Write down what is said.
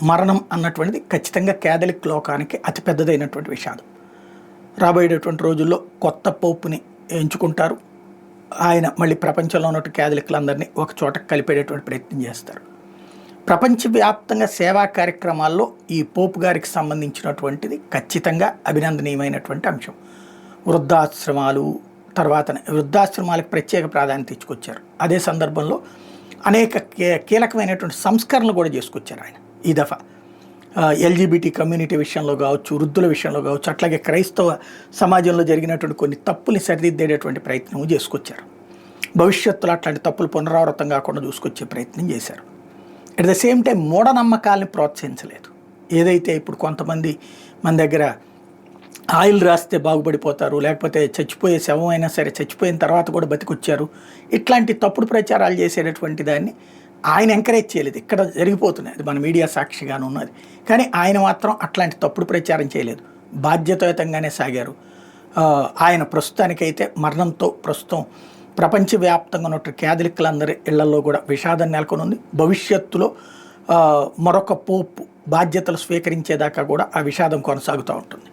మరణం అన్నటువంటిది ఖచ్చితంగా క్యాథలిక్ లోకానికి అతిపెద్దదైనటువంటి విషాదం. రాబోయేటటువంటి రోజుల్లో కొత్త పోపుని ఎంచుకుంటారు. ఆయన మళ్ళీ ప్రపంచంలో ఉన్నటువంటి క్యాథలిక్లందరినీ ఒక చోట కలిపేటటువంటి ప్రయత్నం చేస్తారు. ప్రపంచవ్యాప్తంగా సేవా కార్యక్రమాల్లో ఈ పోపు గారికి సంబంధించినటువంటిది ఖచ్చితంగా అభినందనీయమైనటువంటి అంశం. వృద్ధాశ్రమాలు, తర్వాత వృద్ధాశ్రమాలకు ప్రత్యేక ప్రాధాన్యత ఇచ్చుకొచ్చారు. అదే సందర్భంలో అనేక కీలకమైనటువంటి సంస్కరణలు కూడా చేసుకొచ్చారు ఆయన ఈ దఫా. ఎల్జీబీటీ కమ్యూనిటీ విషయంలో కావచ్చు, వృద్ధుల విషయంలో కావచ్చు, అట్లాగే క్రైస్తవ సమాజంలో జరిగినటువంటి కొన్ని తప్పుల్ని సరిదిద్దేటటువంటి ప్రయత్నం చేసుకొచ్చారు. భవిష్యత్తులో అట్లాంటి తప్పులు పునరావృతం కాకుండా చూసుకొచ్చే ప్రయత్నం చేశారు. అట్ ద సేమ్ టైం మూఢనమ్మకాలని ప్రోత్సహించలేదు. ఏదైతే ఇప్పుడు కొంతమంది మన దగ్గర ఆయిల్ రాస్తే బాగుపడిపోతారు, లేకపోతే చచ్చిపోయే శవం అయినా సరే చచ్చిపోయిన తర్వాత కూడా బతికొచ్చారు, ఇట్లాంటి తప్పుడు ప్రచారాలు చేసేటటువంటి దాన్ని ఆయన ఎంకరేజ్ చేయలేదు. ఇక్కడ జరిగిపోతున్నాయి, అది మన మీడియా సాక్షిగానే ఉన్నది. కానీ ఆయన మాత్రం అట్లాంటి తప్పుడు ప్రచారం చేయలేదు, బాధ్యతాయుతంగానే సాగారు. ఆయన ప్రస్తుతానికైతే మరణంతో ప్రస్తుతం ప్రపంచవ్యాప్తంగా ఉన్న క్యాథలిక్లందరి ఇళ్లలో కూడా విషాదం నెలకొని ఉంది. భవిష్యత్తులో మరొక పోపు బాధ్యతలు స్వీకరించేదాకా కూడా ఆ విషాదం కొనసాగుతూ ఉంటుంది.